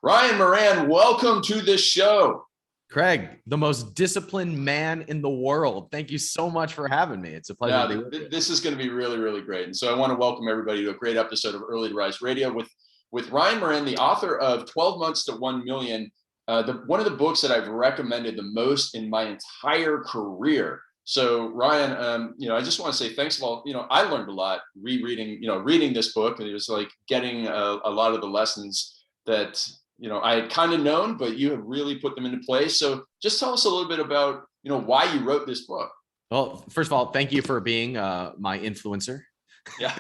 Ryan Moran, welcome to the show. Craig, the most disciplined man in the world. Thank you so much for having me. It's a pleasure. This is going to be really, really great. And so I want to welcome everybody to a great episode of Early to Rise Radio with Ryan Moran, the author of 12 Months to 1 Million, one of the books that I've recommended the most in my entire career. So Ryan, I just want to say thanks of all. I learned a lot reading this book, and it was like getting a lot of the lessons that I had kind of known, but you have really put them into place. So just tell us a little bit about why you wrote this book. Well, first of all, thank you for being my influencer. Yeah,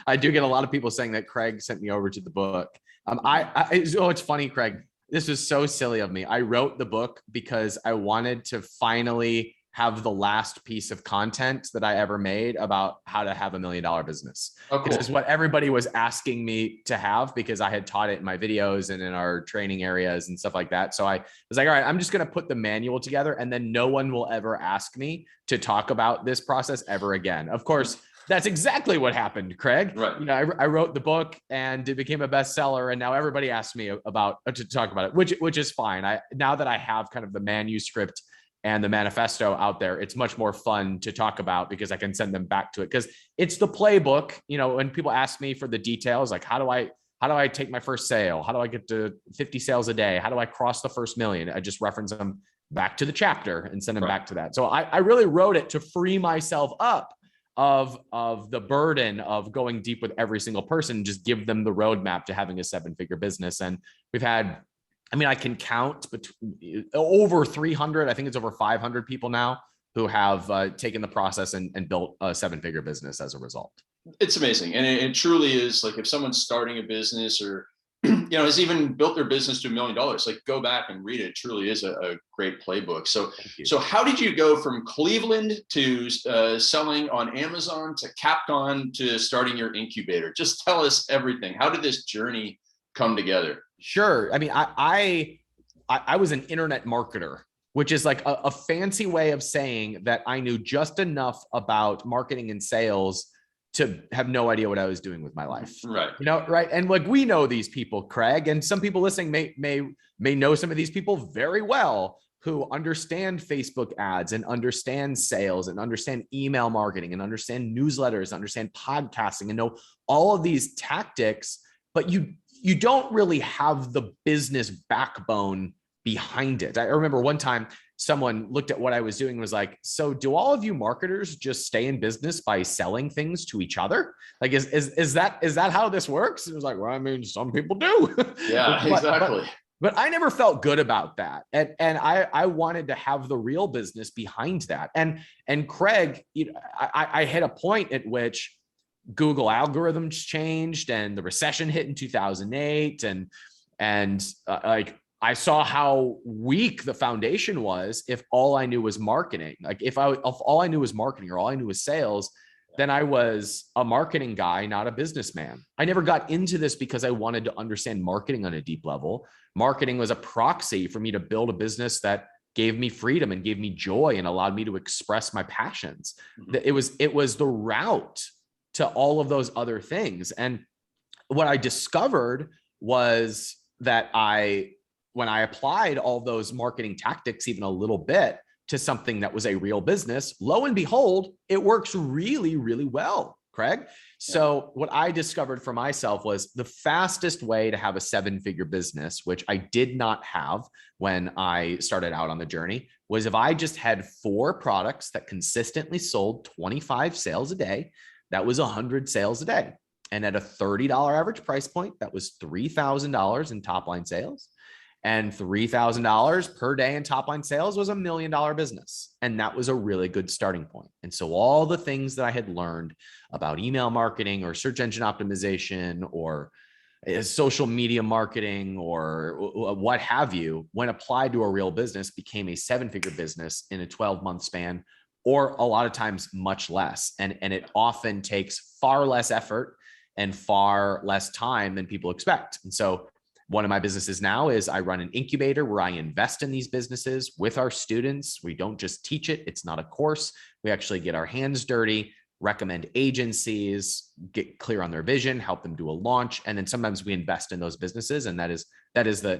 I do get a lot of people saying that Craig sent me over to the book. It's funny, Craig. This was so silly of me. I wrote the book because I wanted to finally have the last piece of content that I ever made about how to have $1 million business. Oh, cool. This is what everybody was asking me to have because I had taught it in my videos and in our training areas and stuff like that. So I was like, all right, I'm just going to put the manual together and then no one will ever ask me to talk about this process ever again. Of course, that's exactly what happened, Craig. Right. I wrote the book and it became a bestseller, and now everybody asks me to talk about it, which is fine. Now that I have kind of the manuscript and the manifesto out there, it's much more fun to talk about because I can send them back to it because it's the playbook. When people ask me for the details, like how do I take my first sale? How do I get to 50 sales a day? How do I cross the first million? I just reference them back to the chapter and send them back to that. So I really wrote it to free myself up of the burden of going deep with every single person, just give them the roadmap to having a 7-figure business. And we've had, I can count over 300, I think it's over 500 people now who have taken the process and built a 7-figure business as a result. It's amazing. And it truly is, like, if someone's starting a business or, has even built their business to $1 million, like, go back and read it. It truly is a great playbook. So how did you go from Cleveland to selling on Amazon to Capcom to starting your incubator? Just tell us everything. How did this journey come together? Sure. I was an internet marketer, which is like a fancy way of saying that I knew just enough about marketing and sales to have no idea what I was doing with my life. Right. Right. And like, we know these people, Craig, and some people listening may know some of these people very well who understand Facebook ads and understand sales and understand email marketing and understand newsletters, understand podcasting and know all of these tactics, but you don't really have the business backbone behind it. I remember one time someone looked at what I was doing and was like, so do all of you marketers just stay in business by selling things to each other? Like, is that how this works? It was like, well, some people do. Yeah, exactly. But I never felt good about that. And I wanted to have the real business behind that. And Craig, I hit a point at which Google algorithms changed and the recession hit in 2008. And I saw how weak the foundation was if all I knew was marketing. Like if all I knew was marketing or all I knew was sales, then I was a marketing guy, not a businessman. I never got into this because I wanted to understand marketing on a deep level. Marketing was a proxy for me to build a business that gave me freedom and gave me joy and allowed me to express my passions. Mm-hmm. It was the route to all of those other things. And what I discovered was that when I applied all those marketing tactics, even a little bit, to something that was a real business, lo and behold, it works really, really well, Craig. So what I discovered for myself was the fastest way to have a 7-figure business, which I did not have when I started out on the journey, was if I just had 4 products that consistently sold 25 sales a day, that was 100 sales a day. And at a $30 average price point, that was $3,000 in top line sales. And $3,000 per day in top line sales was $1 million business. And that was a really good starting point. And so all the things that I had learned about email marketing or search engine optimization or social media marketing or what have you, when applied to a real business, became a 7-figure business in a 12-month span, or a lot of times much less. And it often takes far less effort and far less time than people expect. And so one of my businesses now is I run an incubator where I invest in these businesses with our students. We don't just teach it. It's not a course. We actually get our hands dirty, recommend agencies, get clear on their vision, help them do a launch. And then sometimes we invest in those businesses. And that is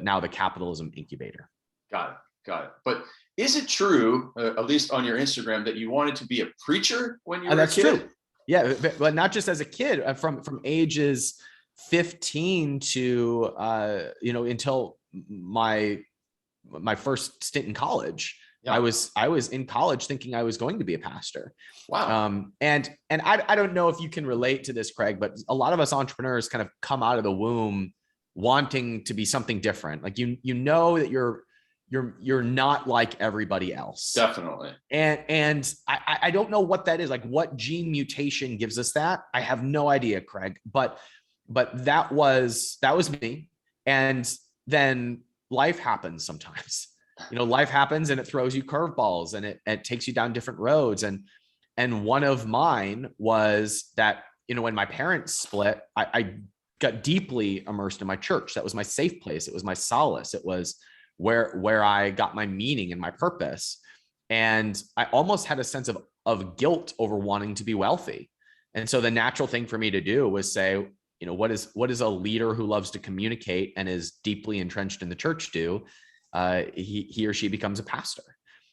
now the Capitalism Incubator. Got it. Got it. But is it true, at least on your Instagram, that you wanted to be a preacher when you were a kid? That's true. Yeah, but not just as a kid. From ages 15 to until my first stint in college. Yeah. I was in college thinking I was going to be a pastor. Wow. And I don't know if you can relate to this, Craig, but a lot of us entrepreneurs kind of come out of the womb wanting to be something different. Like you know that you're not like everybody else. Definitely. And I don't know what that is. Like what gene mutation gives us that? I have no idea, Craig, but that was me. And then life happens sometimes. Life happens and it throws you curveballs and it takes you down different roads. And one of mine was that, when my parents split, I got deeply immersed in my church. That was my safe place. It was my solace. It was where I got my meaning and my purpose. And I almost had a sense of guilt over wanting to be wealthy. And so the natural thing for me to do was say, what is a leader who loves to communicate and is deeply entrenched in the church do? He or she becomes a pastor.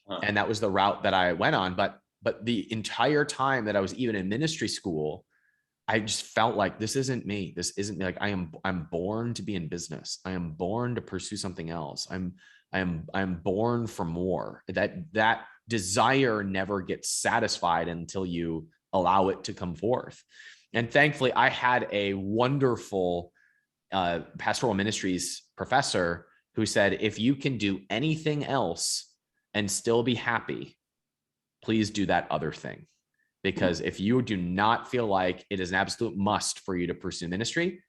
Huh. And that was the route that I went on. But the entire time that I was even in ministry school, I just felt like this isn't me. This isn't me. Like I'm born to be in business. I am born to pursue something else. I'm born for more. That desire never gets satisfied until you allow it to come forth. And thankfully, I had a wonderful pastoral ministries professor who said, if you can do anything else and still be happy, please do that other thing. Because if you do not feel like it is an absolute must for you to pursue ministry,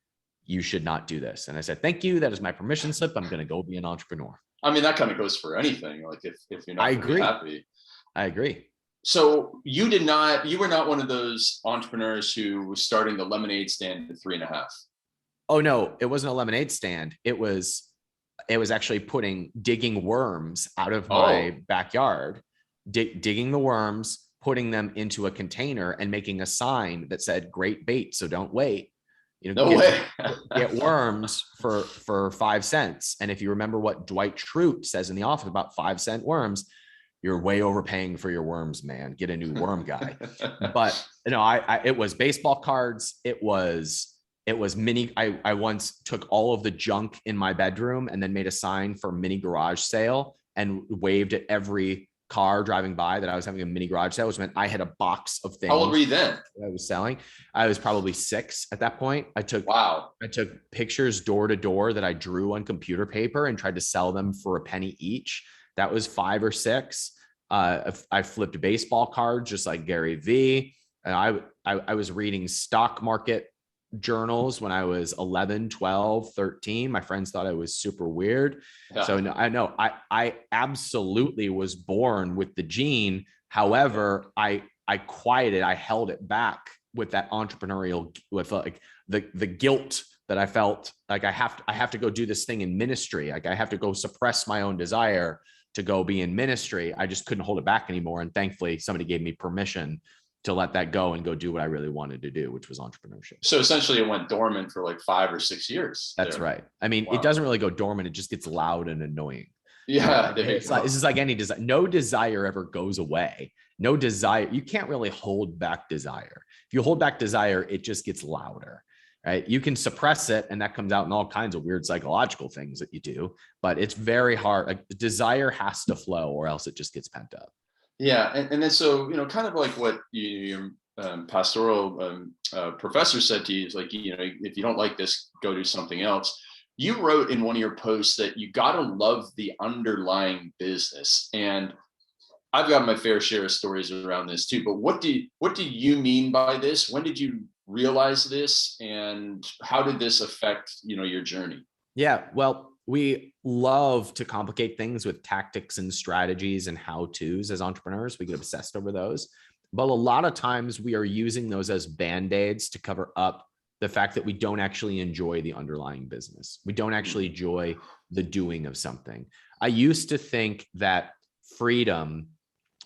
you should not do this. And I said, thank you. That is my permission slip. I'm going to go be an entrepreneur. I mean, that kind of goes for anything. Like if you're not happy. I agree. So you were not one of those entrepreneurs who was starting the lemonade stand at 3.5. Oh no, it wasn't a lemonade stand. It was actually digging worms out of my backyard, digging the worms, putting them into a container and making a sign that said "Great bait, so don't wait." Get worms for 5 cents. And if you remember what Dwight Schrute says in The Office about 5-cent worms, you're way overpaying for your worms, man. Get a new worm guy. But it was baseball cards. It was mini. I once took all of the junk in my bedroom and then made a sign for mini garage sale and waved at every car driving by that I was having a mini garage sale, which meant I had a box of things. How old were you then? I was selling. I was probably 6 at that point. I took pictures door to door that I drew on computer paper and tried to sell them for a penny each. That was 5 or 6. I flipped baseball cards just like Gary Vee. And I was reading stock market journals when I was 11, 12, 13. My friends thought I was super weird. Yeah. So I know I absolutely was born with the gene. However, I held it back with that entrepreneurial, with like the guilt that I felt like I have to go do this thing in ministry. Like I have to go suppress my own desire to go be in ministry. I just couldn't hold it back anymore. And thankfully somebody gave me permission to let that go and go do what I really wanted to do, which was entrepreneurship. So essentially it went dormant for like 5 or 6 years. That's right. I mean, It doesn't really go dormant. It just gets loud and annoying. Yeah. It's just like any desire. No desire ever goes away. No desire. You can't really hold back desire. If you hold back desire, it just gets louder, right? You can suppress it and that comes out in all kinds of weird psychological things that you do, but it's very hard. Like the desire has to flow or else it just gets pent up. Yeah, and then so kind of like what your pastoral professor said to you is like if you don't like this, go do something else. You wrote in one of your posts that you got to love the underlying business, and I've got my fair share of stories around this too. But what do you mean by this? When did you realize this, and how did this affect your journey? Yeah, well, we love to complicate things with tactics and strategies and how-tos as entrepreneurs. We get obsessed over those. But a lot of times we are using those as band-aids to cover up the fact that we don't actually enjoy the underlying business. We don't actually enjoy the doing of something. I used to think that freedom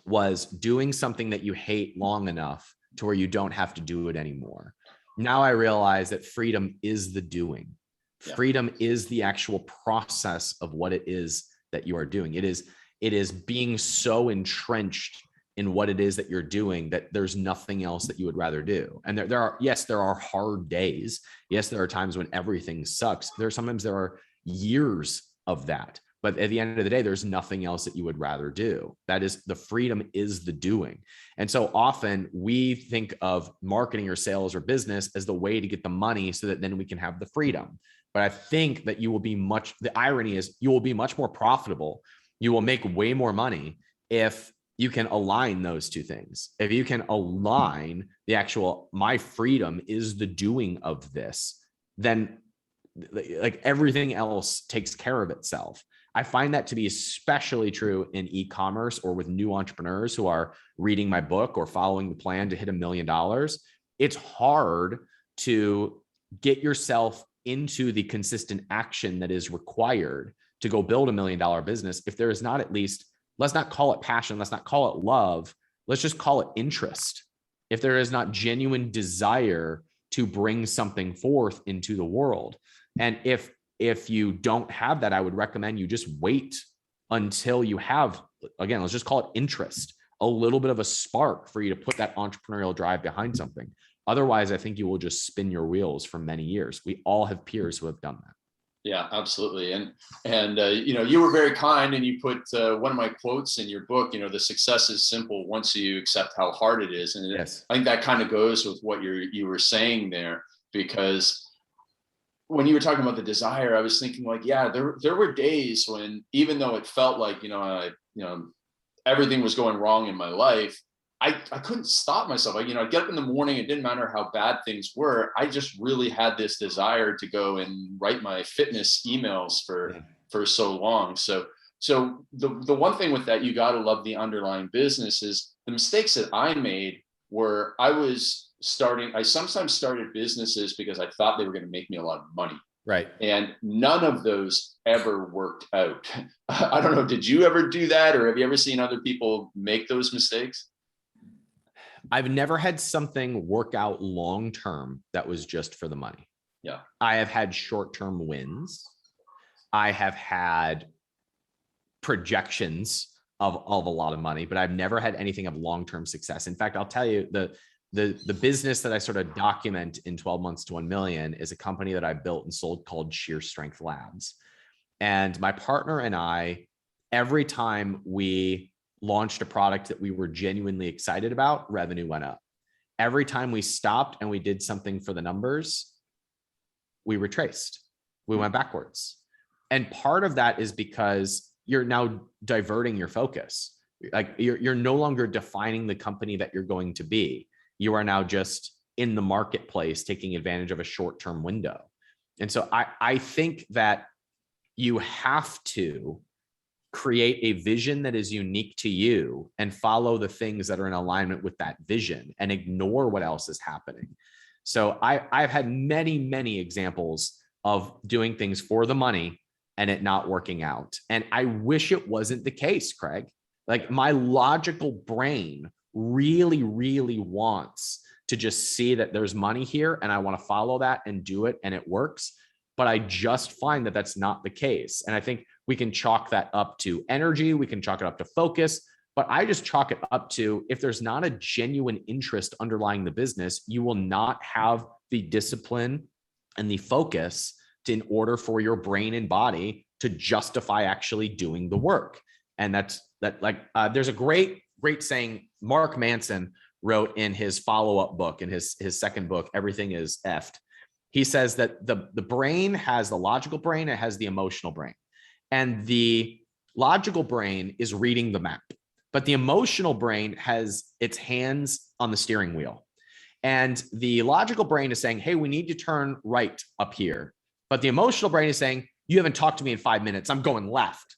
was doing something that you hate long enough to where you don't have to do it anymore. Now I realize that freedom is the doing. Yeah. Freedom is the actual process of what it is that you are doing. It is being so entrenched in what it is that you're doing that there's nothing else that you would rather do. And there are hard days. Yes, there are times when everything sucks. Sometimes there are years of that. But at the end of the day, there's nothing else that you would rather do. That is, the freedom is the doing. And so often we think of marketing or sales or business as the way to get the money so that then we can have the freedom. But I think that the irony is you will be much more profitable. You will make way more money if you can align those two things. If you can align the actual, my freedom is the doing of this, then like everything else takes care of itself. I find that to be especially true in e-commerce or with new entrepreneurs who are reading my book or following the plan to hit $1 million. It's hard to get yourself into the consistent action that is required to go build $1 million business if there is not at least, let's not call it passion, let's not call it love, let's just call it interest. If there is not genuine desire to bring something forth into the world. And if you don't have that, I would recommend you just wait until you have, again, let's just call it interest, a little bit of a spark for you to put that entrepreneurial drive behind something. Otherwise, I think you will just spin your wheels for many years. We all have peers who have done that. Yeah, absolutely. And you were very kind, and you put one of my quotes in your book, the success is simple once you accept how hard it is. And yes. I think that kind of goes with what you were saying there, because when you were talking about the desire, I was thinking like, yeah, there were days when, even though it felt like, everything was going wrong in my life, I couldn't stop myself. I'd get up in the morning. It didn't matter how bad things were. I just really had this desire to go and write my fitness emails for so long. So the one thing with that, you got to love the underlying business, is the mistakes that I made were I sometimes started businesses because I thought they were going to make me a lot of money. Right. And none of those ever worked out. I don't know. Did you ever do that? Or have you ever seen other people make those mistakes? I've never had something work out long-term that was just for the money. Yeah. I have had short-term wins. I have had projections of a lot of money, but I've never had anything of long-term success. In fact, I'll tell you, the business that I sort of document in 12 months to 1 million is a company that I built and sold called Sheer Strength Labs. And my partner and I, every time we launched a product that we were genuinely excited about, revenue went up. Every time we stopped and we did something for the numbers, we retraced. We went backwards. And part of that is because you're now diverting your focus. Like you're no longer defining the company that you're going to be. You are now just in the marketplace taking advantage of a short-term window. And so I think that you have to create a vision that is unique to you and follow the things that are in alignment with that vision and ignore what else is happening. So I've had many, many examples of doing things for the money and it not working out. And I wish it wasn't the case, Craig. Like my logical brain really, really wants to just see that there's money here and I want to follow that and do it and it works. But I just find that that's not the case. And I think we can chalk that up to energy. We can chalk it up to focus, but I just chalk it up to, if there's not a genuine interest underlying the business, you will not have the discipline and the focus in order for your brain and body to justify actually doing the work. And there's a great saying Mark Manson wrote in his follow-up book, in his second book, Everything is Effed. He says that the brain has the logical brain, it has the emotional brain. And the logical brain is reading the map, but the emotional brain has its hands on the steering wheel. And the logical brain is saying, hey, we need to turn right up here. But the emotional brain is saying, you haven't talked to me in 5 minutes, I'm going left.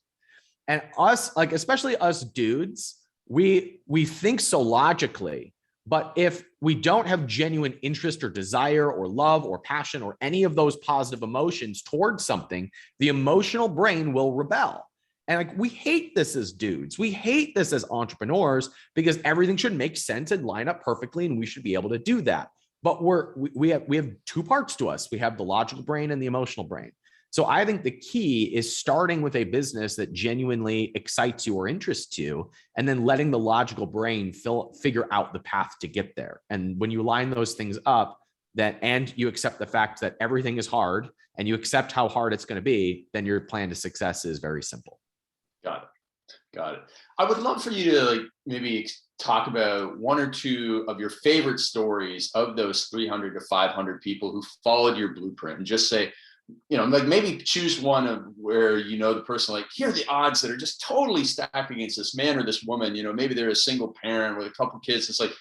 And us, like especially us dudes, we think so logically, but if we don't have genuine interest or desire or love or passion or any of those positive emotions towards something, the emotional brain will rebel. And like, we hate this as dudes. We hate this as entrepreneurs because everything should make sense and line up perfectly. And we should be able to do that. But we have two parts to us. We have the logical brain and the emotional brain. So I think the key is starting with a business that genuinely excites you or interests you, and then letting the logical brain figure out the path to get there. And when you line those things up, and you accept the fact that everything is hard and you accept how hard it's going to be, then your plan to success is very simple. Got it. I would love for you to like maybe talk about one or two of your favorite stories of those 300 to 500 people who followed your blueprint, and just say, like maybe choose one of where, the person, like, here are the odds that are just totally stacked against this man or this woman, maybe they're a single parent with a couple kids. It's like,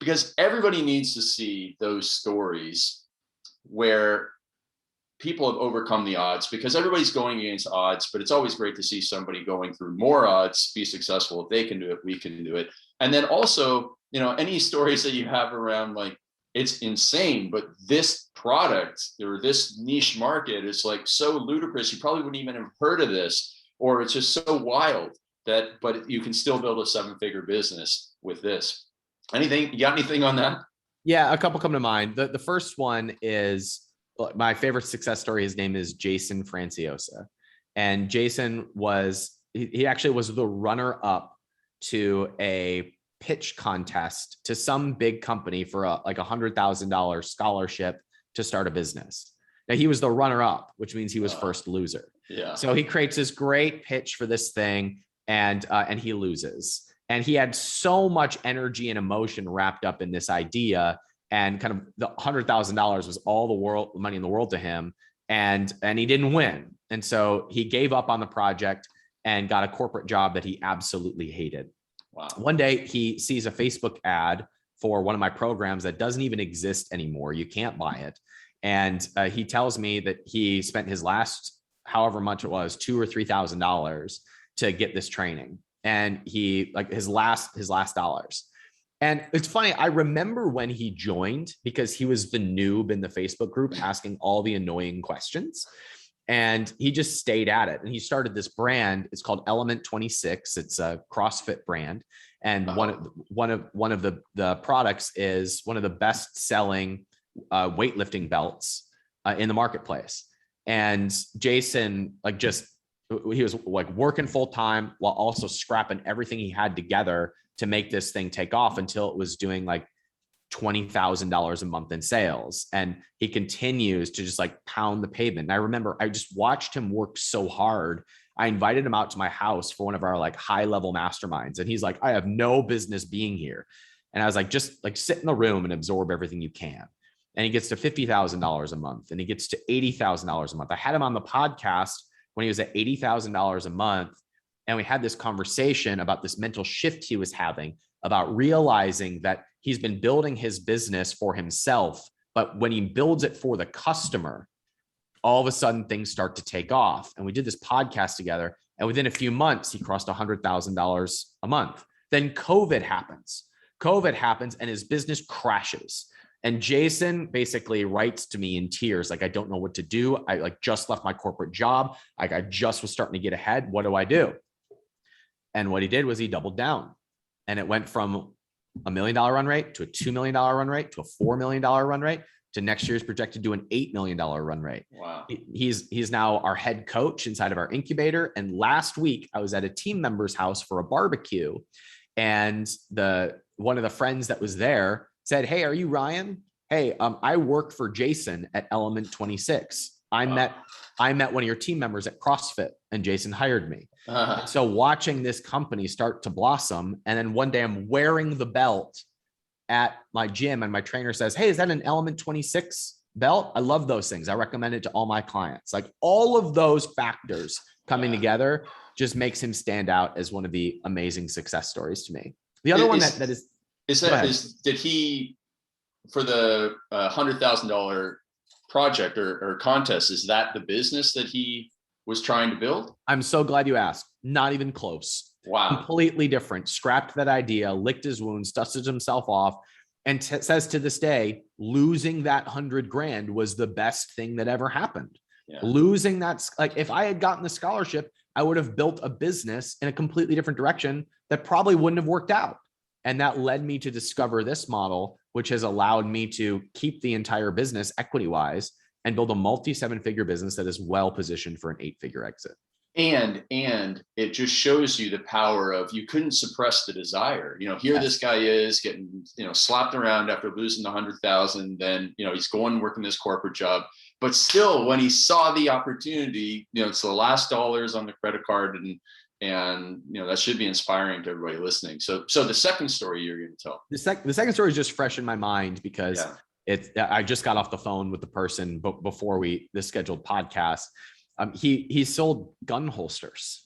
because everybody needs to see those stories where people have overcome the odds, because everybody's going against odds, but it's always great to see somebody going through more odds be successful. If they can do it, we can do it. And then also, any stories that you have around, like, it's insane, but this product or this niche market is like so ludicrous, you probably wouldn't even have heard of this, or it's just so wild but you can still build a 7-figure business with this. You got anything on that? Yeah, a couple come to mind. The first one is my favorite success story. His name is Jason Franciosa. And Jason he actually was the runner up to a pitch contest to some big company for like $100,000 scholarship to start a business. Now, he was the runner up, which means he was first loser. Yeah. So he creates this great pitch for this thing, and he loses. And he had so much energy and emotion wrapped up in this idea, and kind of the $100,000 was all the money in the world to him, and he didn't win. And so he gave up on the project and got a corporate job that he absolutely hated. Wow. One day he sees a Facebook ad for one of my programs that doesn't even exist anymore. You can't buy it. And he tells me that he spent his last, however much it was, $2,000 or $3,000 to get this training. And he, like, his last dollars. And it's funny, I remember when he joined, because he was the noob in the Facebook group asking all the annoying questions. And he just stayed at it. And he started this brand. It's called Element 26. It's a CrossFit brand. And one of the products is one of the best selling weightlifting belts in the marketplace. And Jason, he was like working full time while also scrapping everything he had together to make this thing take off, until it was doing like $20,000 a month in sales. And he continues to just like pound the pavement. And I remember I just watched him work so hard. I invited him out to my house for one of our like high level masterminds. And he's like, I have no business being here. And I was like, just like sit in the room and absorb everything you can. And he gets to $50,000 a month, and he gets to $80,000 a month. I had him on the podcast when he was at $80,000 a month. And we had this conversation about this mental shift he was having, about realizing that he's been building his business for himself, but when he builds it for the customer, all of a sudden things start to take off. And we did this podcast together, and within a few months, he crossed $100,000 a month. Then COVID happens, and his business crashes. And Jason basically writes to me in tears, like, I don't know what to do. I like just left my corporate job. Like, I just was starting to get ahead. What do I do? And what he did was he doubled down, and it went from $1 million run rate to a $2 million run rate to a $4 million run rate to next year's projected to an $8 million run rate. Wow. He's now our head coach inside of our incubator. And last week I was at a team member's house for a barbecue, and one of the friends that was there said, hey, are you Ryan? Hey, I work for Jason at Element 26. I met one of your team members at CrossFit, and Jason hired me. So watching this company start to blossom, and then one day I'm wearing the belt at my gym, and my trainer says, hey, is that an Element 26 belt? I love those things. I recommend it to all my clients. Like, all of those factors coming together just makes him stand out as one of the amazing success stories to me. The other one did he, for the $100,000 project or contest, is that the business that he was trying to build? I'm so glad you asked. Not even close. Wow. Completely different. Scrapped that idea, licked his wounds, dusted himself off, and says to this day, losing that $100,000 was the best thing that ever happened. Yeah. Losing that, like, if I had gotten the scholarship, I would have built a business in a completely different direction that probably wouldn't have worked out. And that led me to discover this model, which has allowed me to keep the entire business equity-wise and build a multi-7-figure business that is well positioned for an 8-figure exit. And it just shows you the power of, you couldn't suppress the desire. Here this guy is getting, slapped around after losing the 100,000. Then, he's going working this corporate job. But still, when he saw the opportunity, it's the last dollars on the credit card, and that should be inspiring to everybody listening. So the second story you're going to tell. The second story is just fresh in my mind because I just got off the phone with the person before this scheduled podcast. He sold gun holsters,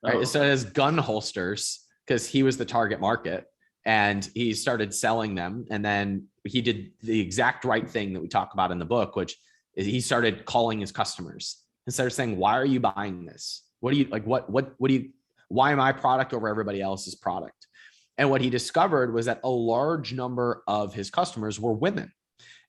right? It says gun holsters because he was the target market, and he started selling them. And then he did the exact right thing that we talk about in the book, which is he started calling his customers and started saying, "Why are you buying this? What do you like? What do you? Why my product over everybody else's product?" And what he discovered was that a large number of his customers were women.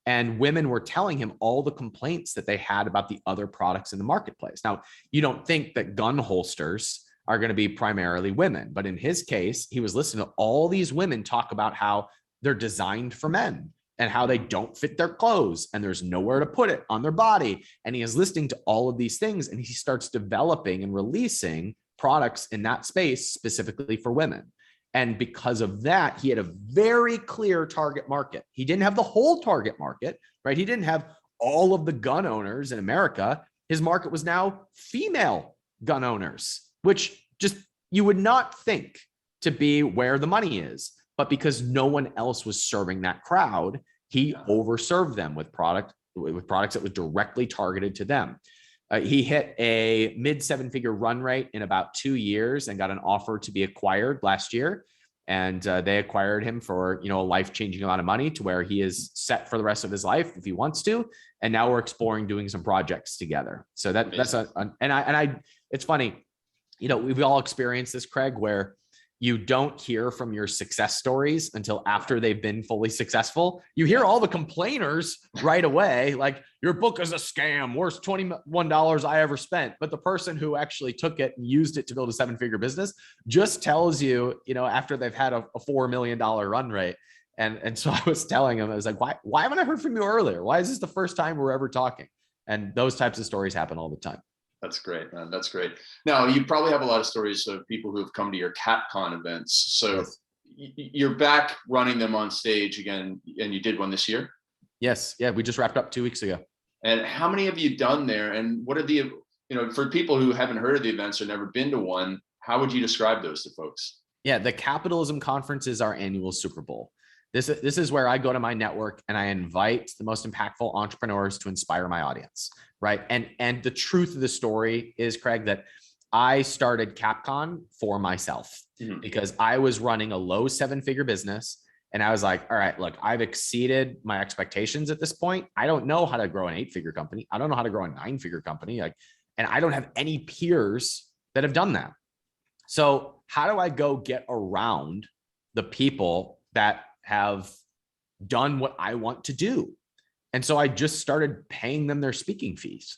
And women were telling him all the complaints that they had about the other products in the marketplace. Now, you don't think that gun holsters are going to be primarily women, but in his case, he was listening to all these women talk about how they're designed for men and how they don't fit their clothes and there's nowhere to put it on their body. And he is listening to all of these things, and he starts developing and releasing products in that space specifically for women. And because of that, he had a very clear target market. He didn't have the whole target market, right? He didn't have all of the gun owners in America. His market was now female gun owners, which just you would not think to be where the money is. But because no one else was serving that crowd, he overserved them with products that was directly targeted to them. He hit a mid 7-figure run rate in about 2 years and got an offer to be acquired last year. And they acquired him for, a life-changing amount of money to where he is set for the rest of his life if he wants to. And now we're exploring doing some projects together. So it's funny, we've all experienced this, Craig, where you don't hear from your success stories until after they've been fully successful. You hear all the complainers right away, like, your book is a scam, worst $21 I ever spent. But the person who actually took it and used it to build a 7-figure business just tells you, after they've had a $4 million run rate. And so I was telling him, I was like, why haven't I heard from you earlier? Why is this the first time we're ever talking? And those types of stories happen all the time. That's great, man. That's great. Now, you probably have a lot of stories of people who have come to your Capcom events. So yes. You're back running them on stage again, and you did one this year? Yes. Yeah, we just wrapped up 2 weeks ago. And how many have you done there? And what are the, for people who haven't heard of the events or never been to one, how would you describe those to folks? Yeah, the Capitalism Conference is our annual Super Bowl. This is where I go to my network and I invite the most impactful entrepreneurs to inspire my audience, right? And the truth of the story is, Craig, that I started Capcom for myself because I was running a low 7-figure business. And I was like, all right, look, I've exceeded my expectations at this point. I don't know how to grow an 8-figure company. I don't know how to grow a 9-figure company. And I don't have any peers that have done that. So how do I go get around the people that have done what I want to do? And so I just started paying them their speaking fees,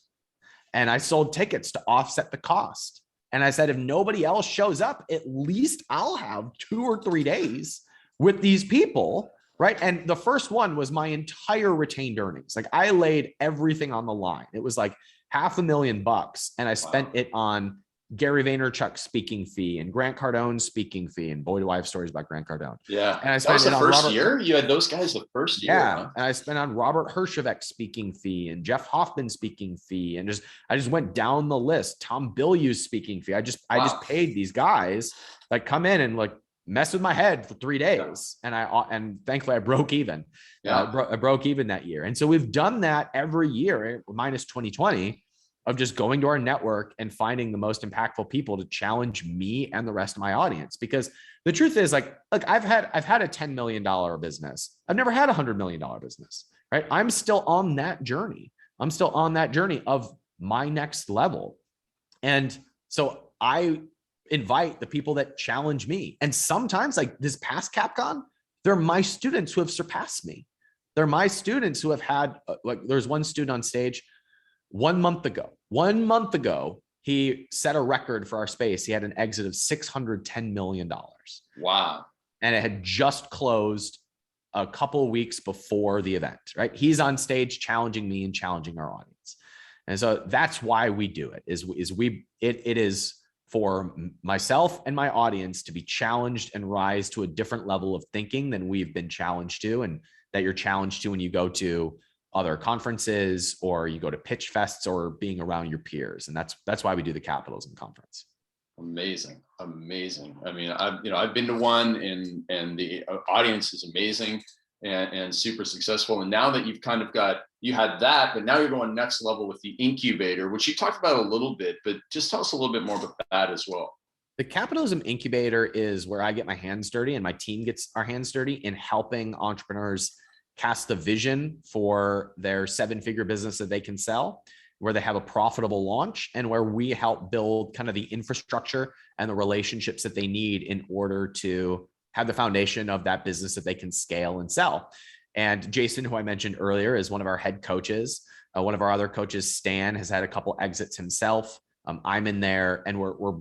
and I sold tickets to offset the cost. And I said, if nobody else shows up, at least I'll have 2 or 3 days with these people, right? And the first one was my entire retained earnings. Like, I laid everything on the line. It was like $500,000, and I spent it on Gary Vaynerchuk's speaking fee and Grant Cardone's speaking fee. And boy, do I have stories about Grant Cardone. Yeah. And I spent that was the first year? You had those guys the first year. Yeah. Huh? And I spent on Robert Herjavec's speaking fee and Jeff Hoffman's speaking fee. And I just went down the list. Tom Bilyeu's speaking fee. I just paid these guys like come in and like mess with my head for 3 days. Yeah. And thankfully I broke even. I broke even that year. And so we've done that every year minus 2020. Of just going to our network and finding the most impactful people to challenge me and the rest of my audience. Because the truth is, like, look, I've had a $10 million business. I've never had a $100 million business, right? I'm still on that journey. I'm still on that journey of my next level. And so I invite the people that challenge me. And sometimes, like this past Capcom, they're my students who have surpassed me. They're my students who have had, like, there's one student on stage 1 month ago. 1 month ago, he set a record for our space. He had an exit of $610 million. Wow. And it had just closed a couple of weeks before the event, right? He's on stage challenging me and challenging our audience. And so that's why we do it, it is for myself and my audience to be challenged and rise to a different level of thinking than we've been challenged to, and that you're challenged to when you go to other conferences or you go to pitch fests or being around your peers. And that's why we do the Capitalism Conference. Amazing. I mean, I've been to one, and the audience is amazing and super successful. And now that you've kind of you had that, but now you're going next level with the incubator, which you talked about a little bit, but just tell us a little bit more about that as well. The Capitalism Incubator is where I get my hands dirty and my team gets our hands dirty in helping entrepreneurs cast the vision for their 7-figure business that they can sell, where they have a profitable launch, and where we help build kind of the infrastructure and the relationships that they need in order to have the foundation of that business that they can scale and sell. And Jason, who I mentioned earlier, is one of our head coaches. One of our other coaches, Stan, has had a couple exits himself. I'm in there, and we're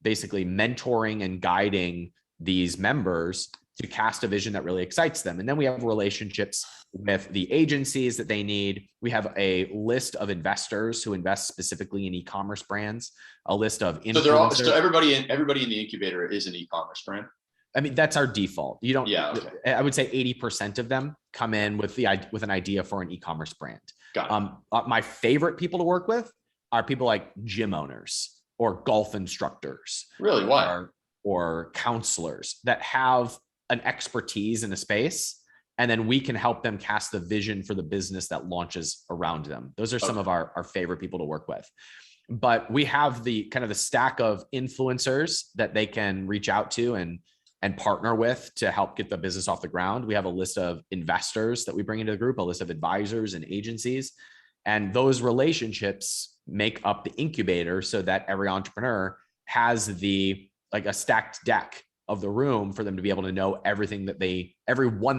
basically mentoring and guiding these members to cast a vision that really excites them. And then we have relationships with the agencies that they need. We have a list of investors who invest specifically in e-commerce brands, a list of influencers. So everybody in the incubator is an e-commerce brand. I mean, that's our default. You don't, yeah, okay. I would say 80% of them come in with an idea for an e-commerce brand. Got it. My favorite people to work with are people like gym owners or golf instructors. Really? Why? Or counselors that have an expertise in a space, and then we can help them cast the vision for the business that launches around them. Those are some of our favorite people to work with. But we have the kind of the stack of influencers that they can reach out to and partner with to help get the business off the ground. We have a list of investors that we bring into the group, a list of advisors and agencies, and those relationships make up the incubator so that every entrepreneur has a stacked deck of the room for them to be able to know everyone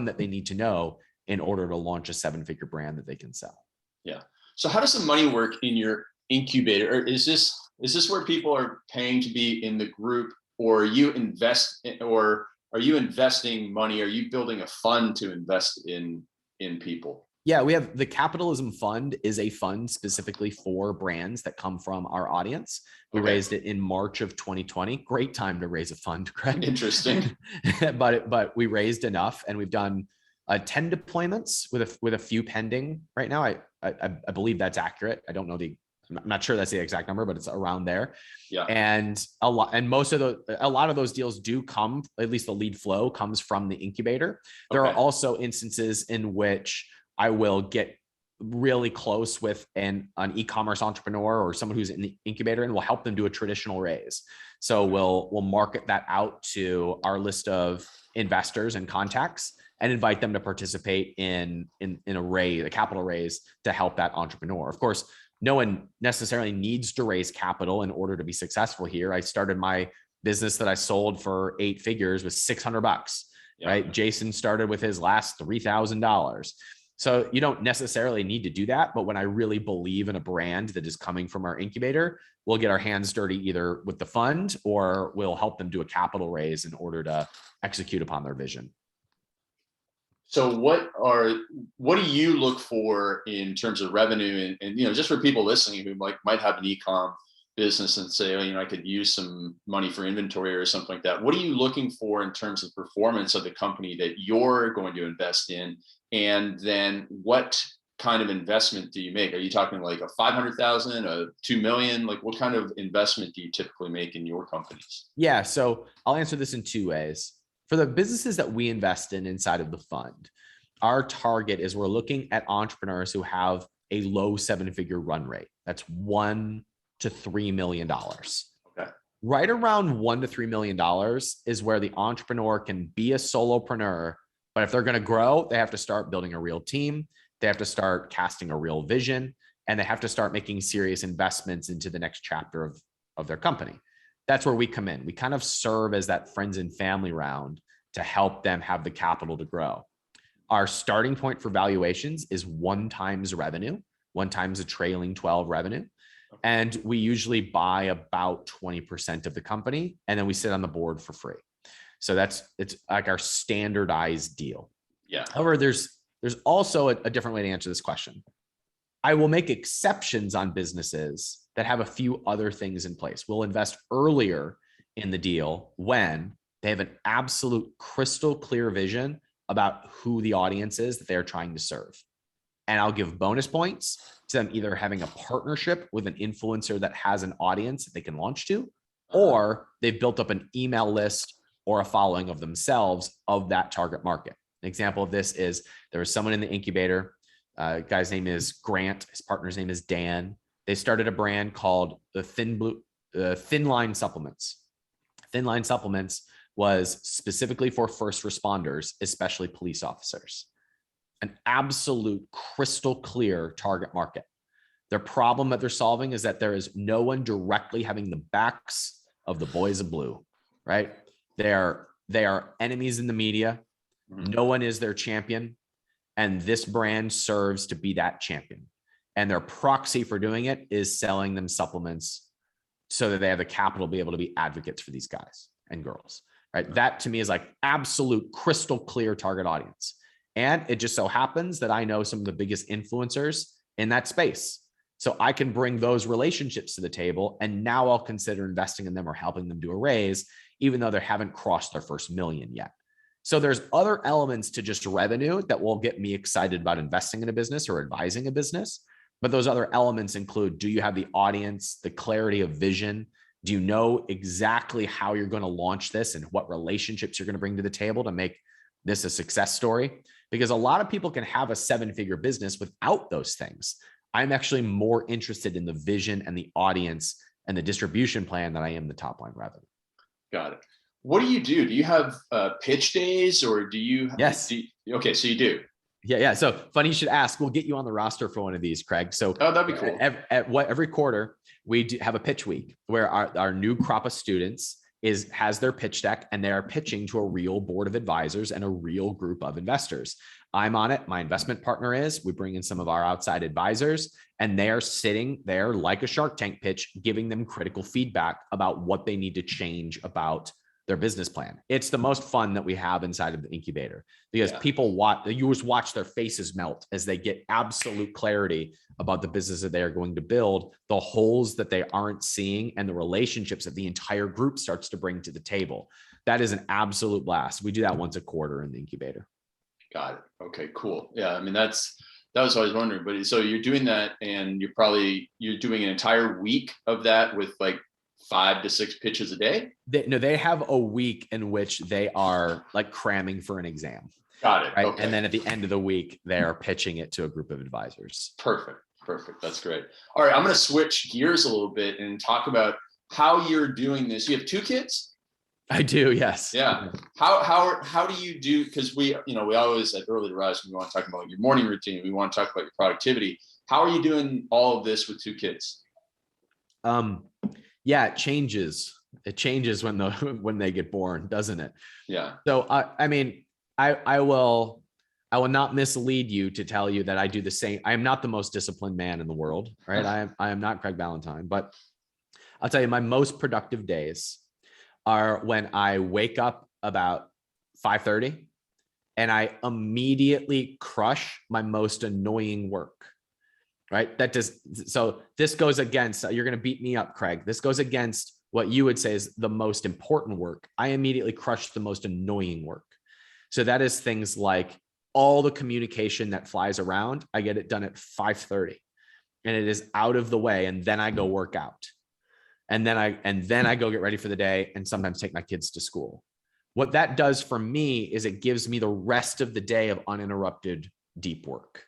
that they need to know in order to launch a 7-figure brand that they can sell. Yeah. So how does the money work in your incubator? Or is this where people are paying to be in the group, or are you investing money? Are you building a fund to invest in people? Yeah, we have the Capitalism Fund is a fund specifically for brands that come from our audience. We raised it in March of 2020. Great time to raise a fund, Craig. Interesting. but we raised enough, and we've done 10 deployments with a few pending right now. I believe that's accurate. I don't know I'm not sure that's the exact number, but it's around there. Yeah. And a lot of those deals do come, at least the lead flow comes from the incubator. There are also instances in which I will get really close with an e-commerce entrepreneur or someone who's in the incubator, and we'll help them do a traditional raise. So we'll market that out to our list of investors and contacts and invite them to participate in a capital raise to help that entrepreneur. Of course, no one necessarily needs to raise capital in order to be successful here. I started my business that I sold for 8 figures with $600, right? Jason started with his last $3,000. So you don't necessarily need to do that. But when I really believe in a brand that is coming from our incubator, we'll get our hands dirty either with the fund, or we'll help them do a capital raise in order to execute upon their vision. So what do you look for in terms of revenue, and just for people listening who might have an e-com business and say, I could use some money for inventory or something like that. What are you looking for in terms of performance of the company that you're going to invest in? And then what kind of investment do you make? Are you talking like a 500,000, a 2 million? Like what kind of investment do you typically make in your companies? Yeah. So I'll answer this in 2 ways. For the businesses that we invest in inside of the fund, our target is we're looking at entrepreneurs who have a low 7-figure run rate. That's $1 to $3 million. Okay. Right around $1 to $3 million is where the entrepreneur can be a solopreneur. But if they're going to grow, they have to start building a real team. They have to start casting a real vision, and they have to start making serious investments into the next chapter of their company. That's where we come in. We kind of serve as that friends and family round to help them have the capital to grow. Our starting point for valuations is 1x revenue, 1x a trailing 12 revenue. And we usually buy about 20% of the company, and then we sit on the board for free. So it's like our standardized deal. Yeah. However, there's also a different way to answer this question. I will make exceptions on businesses that have a few other things in place. We'll invest earlier in the deal when they have an absolute crystal clear vision about who the audience is that they're trying to serve. And I'll give bonus points to them either having a partnership with an influencer that has an audience that they can launch to, or they've built up an email list or a following of themselves of that target market. An example of this is there was someone in the incubator. Guy's name is Grant. His partner's name is Dan. They started a brand called the Thin Line Supplements. Thin Line Supplements was specifically for first responders, especially police officers. An absolute crystal clear target market. Their problem that they're solving is that there is no one directly having the backs of the boys of blue, right? They are enemies in the media. No one is their champion. And this brand serves to be that champion. And their proxy for doing it is selling them supplements so that they have the capital to be able to be advocates for these guys and girls, right? That to me is like absolute crystal clear target audience. And it just so happens that I know some of the biggest influencers in that space. So I can bring those relationships to the table, and now I'll consider investing in them or helping them do a raise, even though they haven't crossed their first million yet. So there's other elements to just revenue that will get me excited about investing in a business or advising a business. But those other elements include, do you have the audience, the clarity of vision? Do you know exactly how you're going to launch this and what relationships you're going to bring to the table to make this a success story? Because a lot of people can have a 7-figure business without those things. I'm actually more interested in the vision and the audience and the distribution plan than I am the top line revenue. Got it. What do? Do you have pitch days, or do you? Yes. Okay, so you do. Yeah. So funny you should ask. We'll get you on the roster for one of these, Craig. So that'd be cool. Every quarter we have a pitch week where our new crop of students has their pitch deck, and they are pitching to a real board of advisors and a real group of investors. I'm on it. My investment partner is. We bring in some of our outside advisors, and they are sitting there like a Shark Tank pitch, giving them critical feedback about what they need to change about their business plan. It's the most fun that we have inside of the incubator, because people you just watch their faces melt as they get absolute clarity about the business that they are going to build, the holes that they aren't seeing, and the relationships that the entire group starts to bring to the table. That is an absolute blast. We do that once a quarter in the incubator. Got it. Okay, cool. Yeah. I mean, that was what I was wondering, but so you're doing that, and you're doing an entire week of that with like 5 to 6 pitches a day? They have a week in which they are like cramming for an exam. Got it. Right. Okay. And then at the end of the week, they're pitching it to a group of advisors. Perfect. That's great. All right. I'm going to switch gears a little bit and talk about how you're doing this. You have 2 kids? I do. Yes. Yeah. How do you do? Because we always at Early to Rise, we want to talk about your morning routine. We want to talk about your productivity. How are you doing all of this with 2 kids? Yeah, it changes. It changes when they get born, doesn't it? Yeah. So I mean, I will not mislead you to tell you that I do the same. I am not the most disciplined man in the world, right? I am not Craig Ballantyne, but I'll tell you, my most productive days are when I wake up about 5:30 and I immediately crush my most annoying work. Right. So this goes against, you're going to beat me up, Craig. This goes against what you would say is the most important work. I immediately crush the most annoying work. So that is things like all the communication that flies around. I get it done at 5:30 and it is out of the way. And then I go work out. And then I go get ready for the day and sometimes take my kids to school. What that does for me is it gives me the rest of the day of uninterrupted deep work.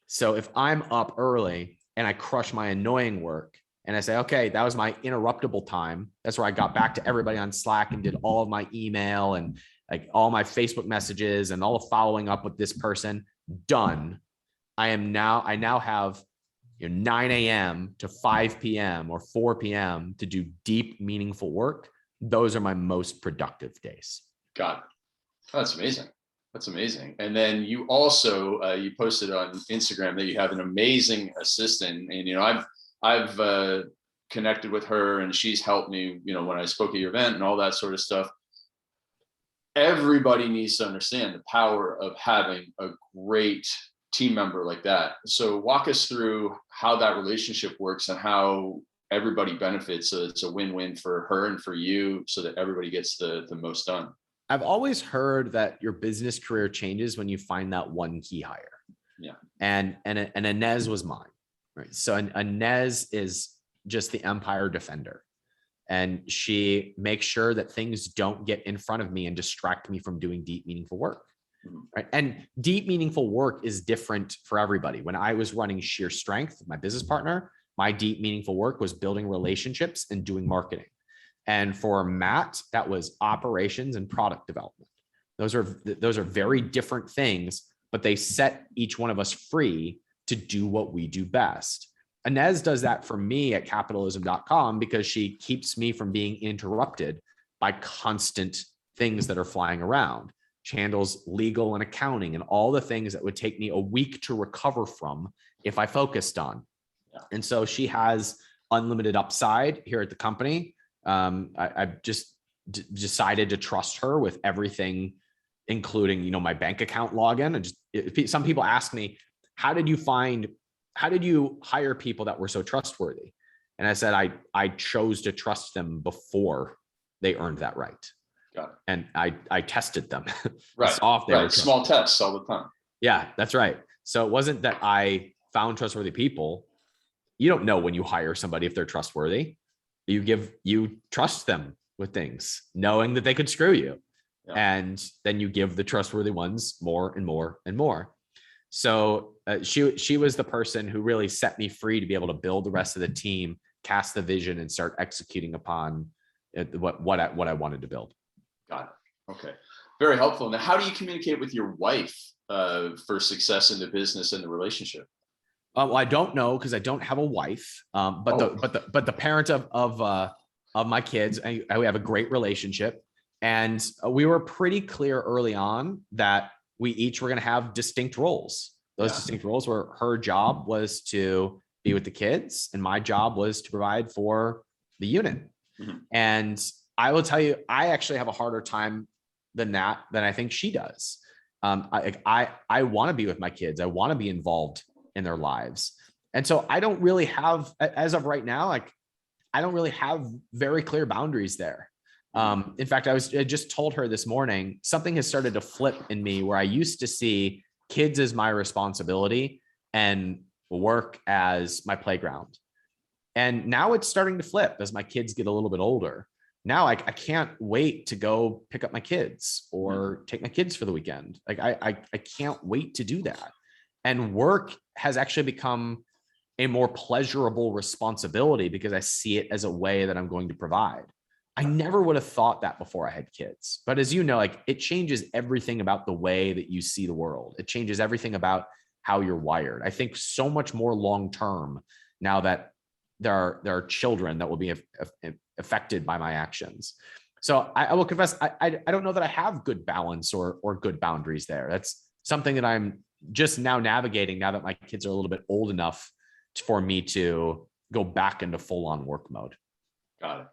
So if I'm up early and I crush my annoying work and I say, okay, that was my interruptible time. That's where I got back to everybody on Slack and did all of my email and like all my Facebook messages and all the following up with this person done. I now have 9 a.m. to 5 p.m. or 4 p.m. to do deep, meaningful work. Those are my most productive days. Got it. Oh, that's amazing. That's amazing. And then you also, you posted on Instagram that you have an amazing assistant. And, I've connected with her and she's helped me, when I spoke at your event and all that sort of stuff. Everybody needs to understand the power of having a great team member like that. So walk us through how that relationship works and how everybody benefits. So it's a win-win for her and for you so that everybody gets the most done. I've always heard that your business career changes when you find that one key hire. Yeah. And Inez was mine, right? So Inez is just the empire defender. And she makes sure that things don't get in front of me and distract me from doing deep, meaningful work. Right. And deep, meaningful work is different for everybody. When I was running Sheer Strength with my business partner, my deep, meaningful work was building relationships and doing marketing. And for Matt, that was operations and product development. Those are very different things, but they set each one of us free to do what we do best. Inez does that for me at capitalism.com because she keeps me from being interrupted by constant things that are flying around. She handles legal and accounting and all the things that would take me a week to recover from if I focused on. Yeah. And so she has unlimited upside here at the company. I've just decided to trust her with everything, including, my bank account login. And some people ask me, how did you hire people that were so trustworthy? And I said, I chose to trust them before they earned that right. Got it. And I tested them. Right. Right. Small tests all the time. Yeah, that's right. So it wasn't that I found trustworthy people. You don't know when you hire somebody if they're trustworthy. You trust them with things, knowing that they could screw you. Yeah. And then you give the trustworthy ones more and more and more. So she was the person who really set me free to be able to build the rest of the team, cast the vision, and start executing upon what I wanted to build. Got it. Okay. Very helpful. Now, how do you communicate with your wife for success in the business and the relationship? Well, I don't know because I don't have a wife, but the parent of my kids, we have a great relationship, and we were pretty clear early on that we each were going to have distinct roles. Those distinct roles were her job was to be with the kids, and my job was to provide for the unit. Mm-hmm. And I will tell you, I actually have a harder time than I think she does. I want to be with my kids. I want to be involved in their lives. And so I don't really have, as of right now, I don't really have very clear boundaries there. In fact, I just told her this morning, something has started to flip in me where I used to see kids as my responsibility and work as my playground. And now it's starting to flip as my kids get a little bit older. Now I can't wait to go pick up my kids or take my kids for the weekend. I can't wait to do that. And work has actually become a more pleasurable responsibility because I see it as a way that I'm going to provide. I never would have thought that before I had kids. But as you know, it changes everything about the way that you see the world. It changes everything about how you're wired. I think so much more long-term now that there are children that will be affected by my actions. So I will confess, I don't know that I have good balance or good boundaries there. That's something that I'm just now navigating now that my kids are a little bit old enough for me to go back into full-on work mode. Got it.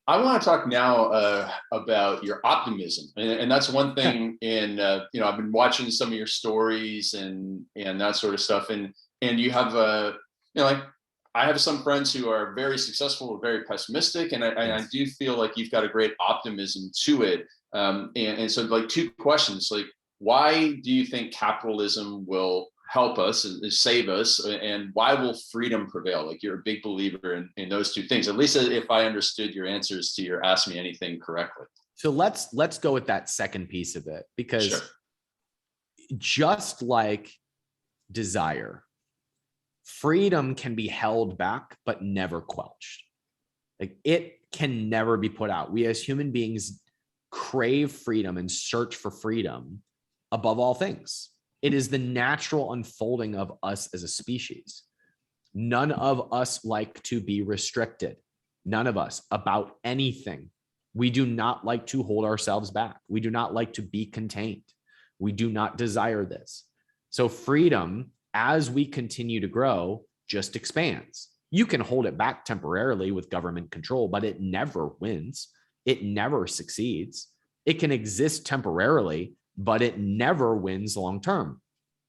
I want to talk now about your optimism, and that's one thing. In I've been watching some of your stories and that sort of stuff, and you have I have some friends who are very successful, very pessimistic, and I do feel like you've got a great optimism to it. And so, two questions: why do you think capitalism will help us and save us, and why will freedom prevail? You're a big believer in those two things, at least if I understood your answers to your Ask Me Anything correctly. So let's go with that second piece of it, because just like desire, freedom can be held back but never quelched. It can never be put out. We as human beings crave freedom and search for freedom above all things. It is the natural unfolding of us as a species. None of us like to be restricted. None of us about anything. We do not like to hold ourselves back. We do not like to be contained. We do not desire this. So freedom, as we continue to grow, just expands. You can hold it back temporarily with government control, but it never wins. It never succeeds. It can exist temporarily, but it never wins long term.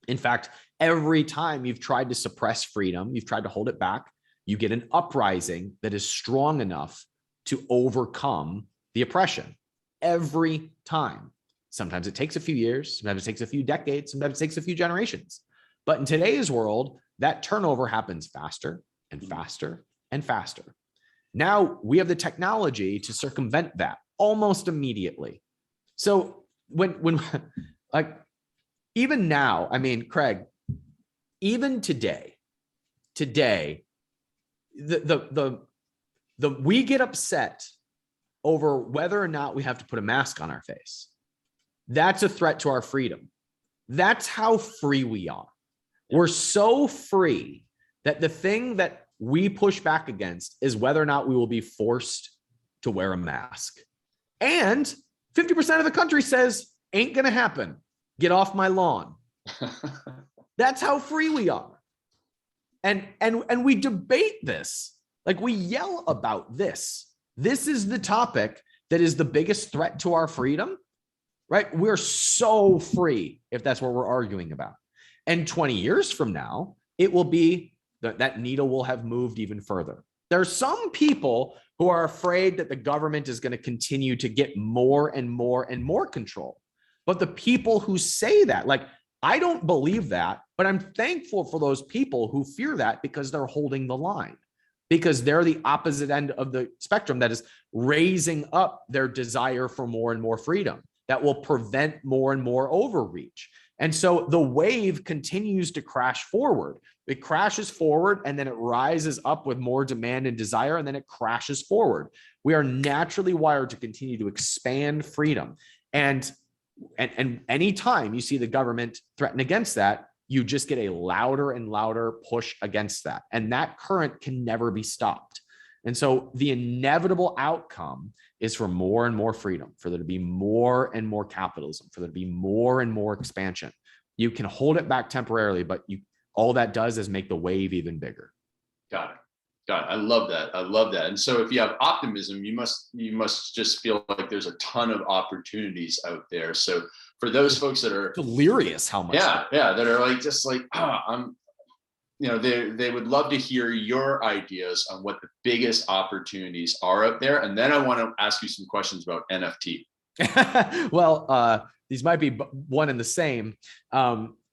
In fact, every time you've tried to suppress freedom, you've tried to hold it back, you get an uprising that is strong enough to overcome the oppression. Every time. Sometimes it takes a few years, sometimes it takes a few decades, sometimes it takes a few generations. But in today's world, that turnover happens faster and faster and faster. Now we have the technology to circumvent that almost immediately. So when like even now, I mean, Craig, even today, we get upset over whether or not we have to put a mask on our face. That's a threat to our freedom. That's how free we are. We're so free that the thing that we push back against is whether or not we will be forced to wear a mask. And 50% of the country says, ain't gonna happen. Get off my lawn. That's how free we are. And we debate this. Like we yell about this. This is the topic that is the biggest threat to our freedom, right? We're so free if that's what we're arguing about. And 20 years from now, it will be that needle will have moved even further. There are some people who are afraid that the government is going to continue to get more and more and more control. But the people who say that, like, I don't believe that, but I'm thankful for those people who fear that because they're holding the line, because they're the opposite end of the spectrum that is raising up their desire for more and more freedom that will prevent more and more overreach. And so the wave continues to crash forward. It crashes forward and then it rises up with more demand and desire, and then it crashes forward. We are naturally wired to continue to expand freedom. And anytime you see the government threaten against that, you just get a louder and louder push against that. And that current can never be stopped. And so the inevitable outcome is for more and more freedom, for there to be more and more capitalism, for there to be more and more expansion. You can hold it back temporarily, but all that does is make the wave even bigger. Got it. I love that. I love that. And so if you have optimism, you must just feel like there's a ton of opportunities out there. So for those folks that are delirious, how much? Yeah, that are like, just like, they would love to hear your ideas on what the biggest opportunities are out there. And then I want to ask you some questions about NFT. Well, these might be one and the same.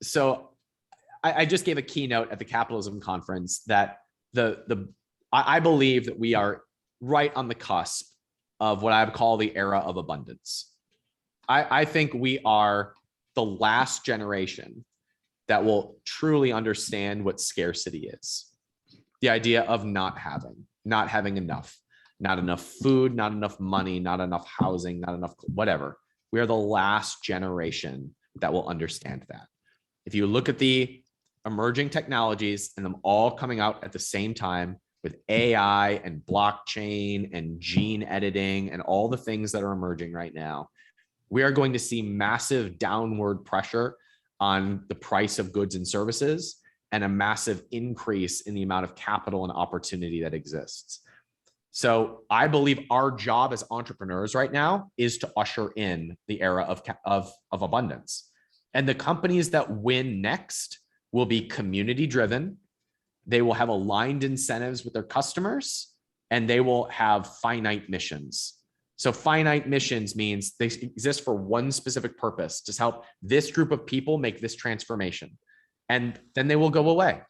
So I just gave a keynote at the Capitalism conference that I believe that we are right on the cusp of what I would call the era of abundance. I think we are the last generation that will truly understand what scarcity is. The idea of not having enough, not enough food, not enough money, not enough housing, not enough whatever. We are the last generation that will understand that. If you look at the emerging technologies and them all coming out at the same time with AI and blockchain and gene editing and all the things that are emerging right now, we are going to see massive downward pressure on the price of goods and services and a massive increase in the amount of capital and opportunity that exists. So I believe our job as entrepreneurs right now is to usher in the era of abundance. And the companies that win next will be community driven. They will have aligned incentives with their customers, and they will have finite missions. So finite missions means they exist for one specific purpose, to help this group of people make this transformation. And then they will go away.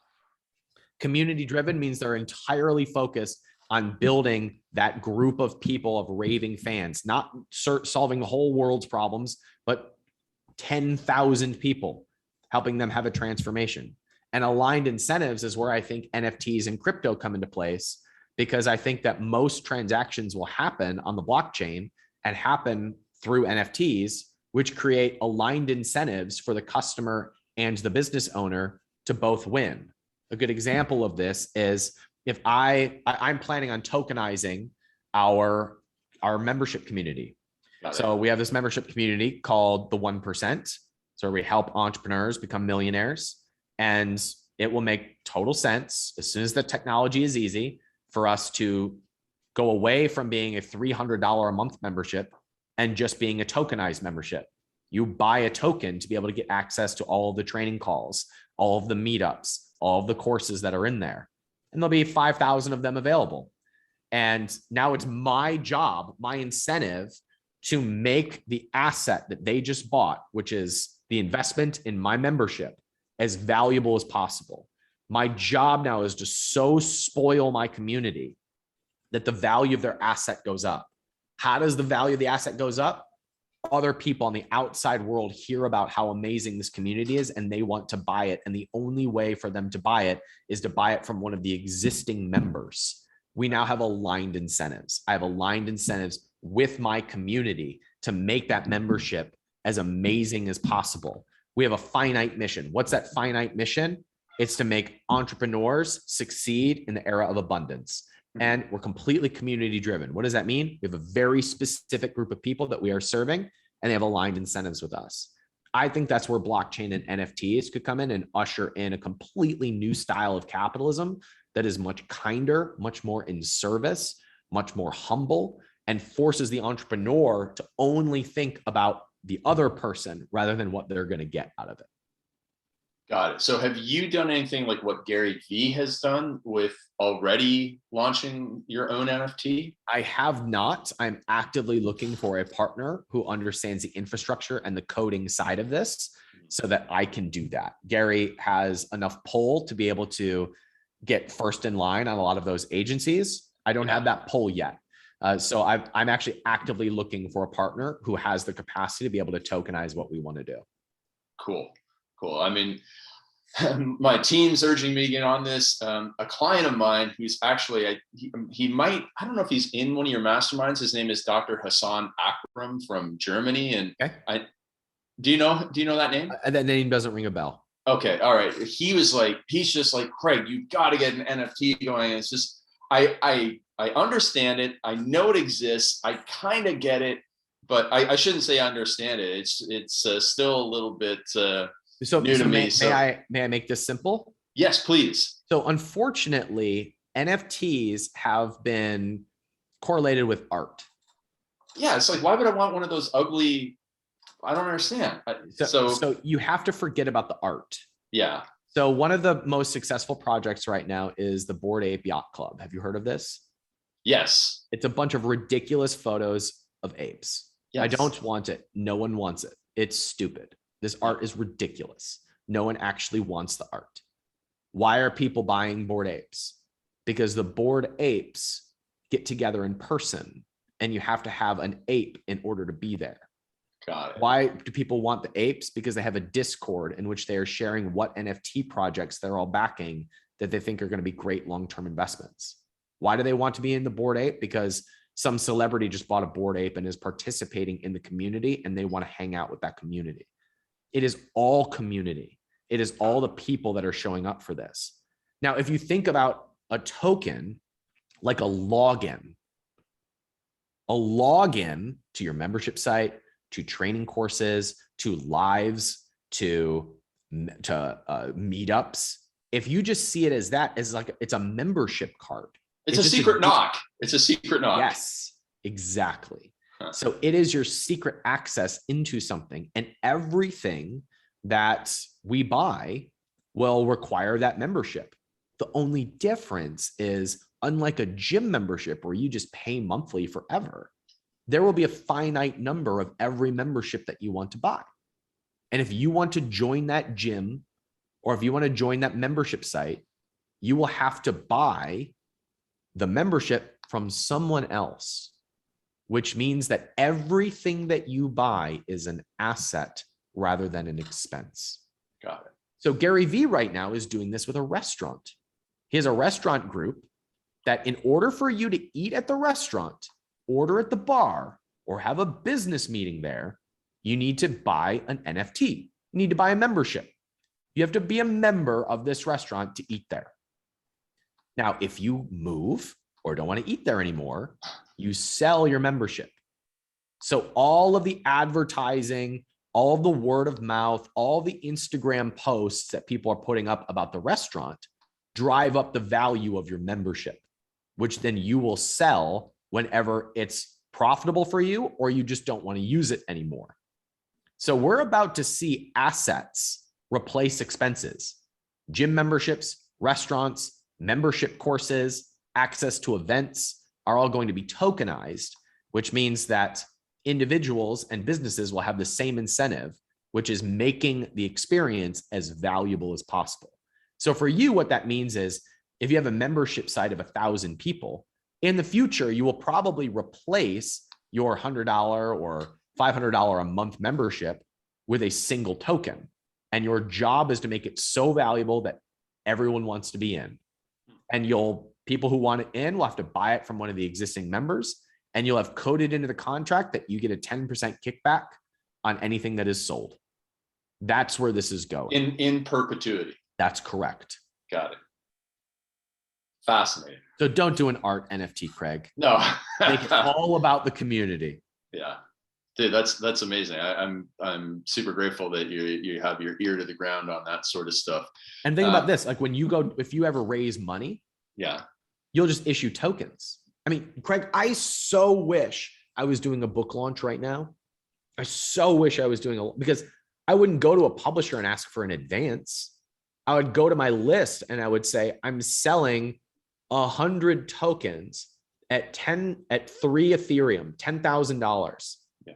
Community driven means they're entirely focused on building that group of people of raving fans, not solving the whole world's problems, but 10,000 people, helping them have a transformation. And aligned incentives is where I think NFTs and crypto come into place, because I think that most transactions will happen on the blockchain and happen through NFTs, which create aligned incentives for the customer and the business owner to both win. A good example of this is if I'm planning on tokenizing our membership community. So we have this membership community called the 1%. So we help entrepreneurs become millionaires. And it will make total sense as soon as the technology is easy for us to go away from being a $300 a month membership and just being a tokenized membership. You buy a token to be able to get access to all of the training calls, all of the meetups, all of the courses that are in there. And there'll be 5,000 of them available. And now it's my job, my incentive to make the asset that they just bought, which is the investment in my membership, as valuable as possible. My job now is to so spoil my community that the value of their asset goes up. How does the value of the asset goes up? Other people on the outside world hear about how amazing this community is and they want to buy it. And the only way for them to buy it is to buy it from one of the existing members. We now have aligned incentives. I have aligned incentives with my community to make that membership as amazing as possible. We have a finite mission. What's that finite mission? It's to make entrepreneurs succeed in the era of abundance. And we're completely community driven. What does that mean? We have a very specific group of people that we are serving, and they have aligned incentives with us. I think that's where blockchain and NFTs could come in and usher in a completely new style of capitalism that is much kinder, much more in service, much more humble, and forces the entrepreneur to only think about the other person rather than what they're going to get out of it. Got it. So have you done anything like what Gary Vee has done with already launching your own NFT? I have not. I'm actively looking for a partner who understands the infrastructure and the coding side of this so that I can do that. Gary has enough pull to be able to get first in line on a lot of those agencies. I don't have that pull yet. So I'm actually actively looking for a partner who has the capacity to be able to tokenize what we want to do. Cool. I mean, my team's urging me to get on this. A client of mine who's actually, he might, I don't know if he's in one of your masterminds. His name is Dr. Hassan Akram from Germany. And okay. Do you know that name? That name doesn't ring a bell. Okay. All right. He's just like, Craig, you got to get an NFT going. It's just, I understand it. I know it exists. I kind of get it, but I shouldn't say I understand it. It's still a little bit, new to me. May I make this simple? Yes, please. So unfortunately, NFTs have been correlated with art. Yeah, it's like, why would I want one of those ugly? I don't understand. So you have to forget about the art. Yeah. So one of the most successful projects right now is the Bored Ape Yacht Club. Have you heard of this? Yes. It's a bunch of ridiculous photos of apes. Yes. I don't want it. No one wants it. It's stupid. This art is ridiculous. No one actually wants the art. Why are people buying Bored Apes? Because the Bored Apes get together in person and you have to have an ape in order to be there. Got it. Why do people want the apes? Because they have a Discord in which they are sharing what NFT projects they're all backing that they think are going to be great long-term investments. Why do they want to be in the Bored Ape? Because some celebrity just bought a Bored Ape and is participating in the community and they want to hang out with that community. It is all community. It is all the people that are showing up for this. Now, if you think about a token like a login to your membership site, to training courses, to lives, to meetups, if you just see it as that, as like it's a membership card. It's a secret knock. It's a secret knock. Yes, exactly. So it is your secret access into something, and everything that we buy will require that membership. The only difference is, unlike a gym membership where you just pay monthly forever, there will be a finite number of every membership that you want to buy. And if you want to join that gym, or if you want to join that membership site, you will have to buy the membership from someone else, which means that everything that you buy is an asset rather than an expense. Got it. So Gary Vee right now is doing this with a restaurant. He has a restaurant group that, in order for you to eat at the restaurant, order at the bar, or have a business meeting there, you need to buy an NFT. You need to buy a membership. You have to be a member of this restaurant to eat there. Now, if you move or don't want to eat there anymore, you sell your membership. So all of the advertising, all the word of mouth, all the Instagram posts that people are putting up about the restaurant drive up the value of your membership, which then you will sell whenever it's profitable for you or you just don't want to use it anymore. So we're about to see assets replace expenses. Gym memberships, restaurants, membership courses, access to events are all going to be tokenized, which means that individuals and businesses will have the same incentive, which is making the experience as valuable as possible. So for you, what that means is if you have a membership site of 1,000 people, in the future, you will probably replace your $100 or $500 a month membership with a single token. And your job is to make it so valuable that everyone wants to be in. And people who want it in will have to buy it from one of the existing members. And you'll have coded into the contract that you get a 10% kickback on anything that is sold. That's where this is going. In perpetuity. That's correct. Got it. Fascinating. So don't do an art NFT, Craig. No. Make it all about the community. Yeah. Dude, that's amazing. I'm super grateful that you have your ear to the ground on that sort of stuff. And think about this, like when you go, if you ever raise money, yeah, you'll just issue tokens. I mean, Craig, I so wish I was doing a book launch right now. I so wish I was doing because I wouldn't go to a publisher and ask for an advance. I would go to my list and I would say, I'm selling 100 tokens at 3 Ethereum, $10,000. Yeah.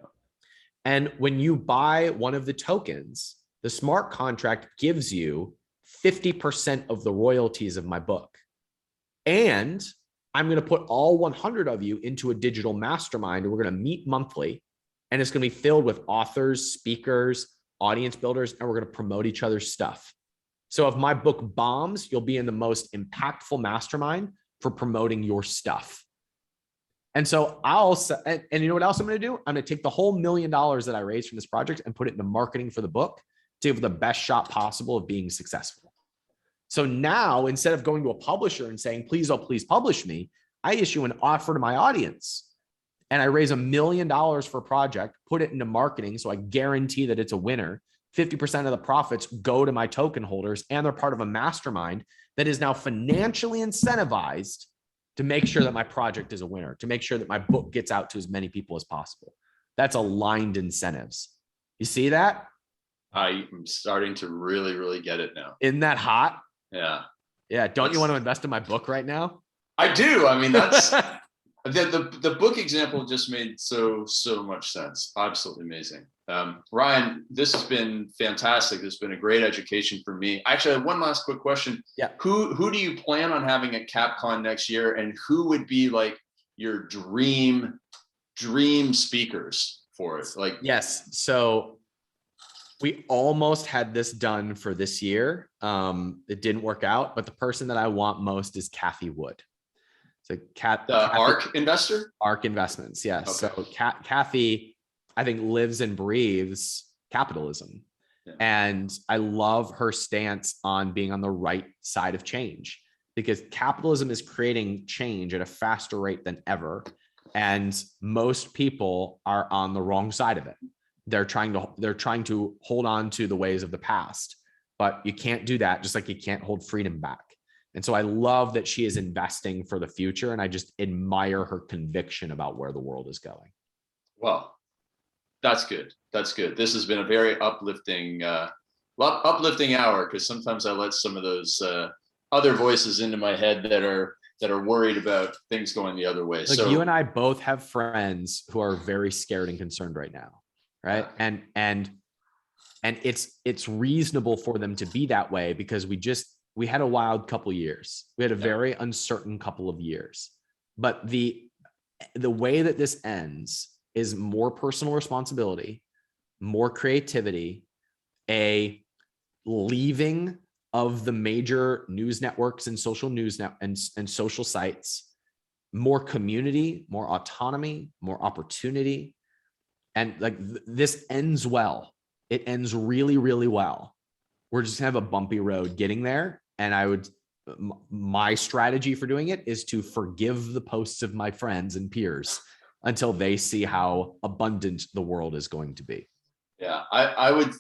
And when you buy one of the tokens, the smart contract gives you 50% of the royalties of my book. And I'm going to put all 100 of you into a digital mastermind, and we're going to meet monthly, and it's going to be filled with authors, speakers, audience builders, and we're going to promote each other's stuff. So if my book bombs, you'll be in the most impactful mastermind for promoting your stuff. And so and you know what else I'm going to do? I'm going to take the whole $1 million that I raised from this project and put it into marketing for the book to give the best shot possible of being successful. So now, instead of going to a publisher and saying, please, oh, please publish me, I issue an offer to my audience and I raise $1 million for a project, put it into marketing. So I guarantee that it's a winner. 50% of the profits go to my token holders, and they're part of a mastermind that is now financially incentivized to make sure that my project is a winner, to make sure that my book gets out to as many people as possible. That's aligned incentives. You see that? I'm starting to really, really get it now. Isn't that hot? Yeah. Yeah. Don't you want to invest in my book right now? I do. I mean, that's the book example just made so much sense. Absolutely amazing. Ryan, this has been fantastic. This has been a great education for me. Actually, I have one last quick question. Yeah. Who do you plan on having at Capcom next year, and who would be like your dream speakers for it? Like, yes. So we almost had this done for this year. It didn't work out, but the person that I want most is Cathie Wood. So ARK investor? ARK Investments. Yes. Okay. So Cathie, I think, lives and breathes capitalism. Yeah. And I love her stance on being on the right side of change, because capitalism is creating change at a faster rate than ever. And most people are on the wrong side of it. They're trying to hold on to the ways of the past, but you can't do that, just like you can't hold freedom back. And so I love that she is investing for the future, and I just admire her conviction about where the world is going. Well, that's good. That's good. This has been a very uplifting hour, because sometimes I let some of those other voices into my head that are worried about things going the other way. Like, so you and I both have friends who are very scared and concerned right now, right? Yeah. And it's reasonable for them to be that way, because we had a wild couple years. We had a very uncertain couple of years. But the way that this ends is more personal responsibility, more creativity, a leaving of the major news networks and social news and social sites, more community, more autonomy, more opportunity. And like this ends well. It ends really, really well. We're just gonna have a bumpy road getting there. And my strategy for doing it is to forgive the posts of my friends and peers until they see how abundant the world is going to be. Yeah, I would,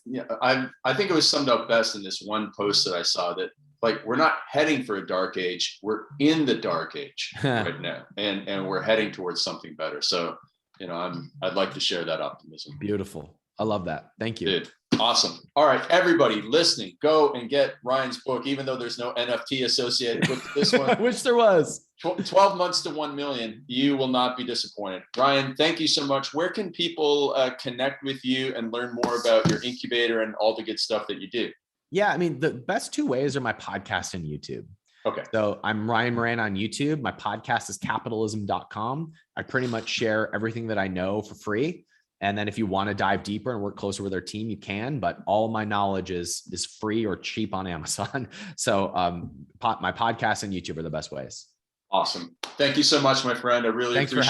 I think it was summed up best in this one post that I saw, that like, we're not heading for a dark age, we're in the dark age right now, and we're heading towards something better. So, I'd like to share that optimism. Beautiful. I love that. Thank you. Dude, awesome. All right, everybody listening, go and get Ryan's book, even though there's no NFT associated with this one. I wish there was. 12 months to 1 million. You will not be disappointed. Ryan, thank you so much. Where can people connect with you and learn more about your incubator and all the good stuff that you do? Yeah, I mean, the best two ways are my podcast and YouTube. Okay. So I'm Ryan Moran on YouTube. My podcast is capitalism.com. I pretty much share everything that I know for free. And then if you want to dive deeper and work closer with our team, you can, but all of my knowledge is free or cheap on Amazon. So my podcast and YouTube are the best ways. Awesome. Thank you so much, my friend. I really appreciate it.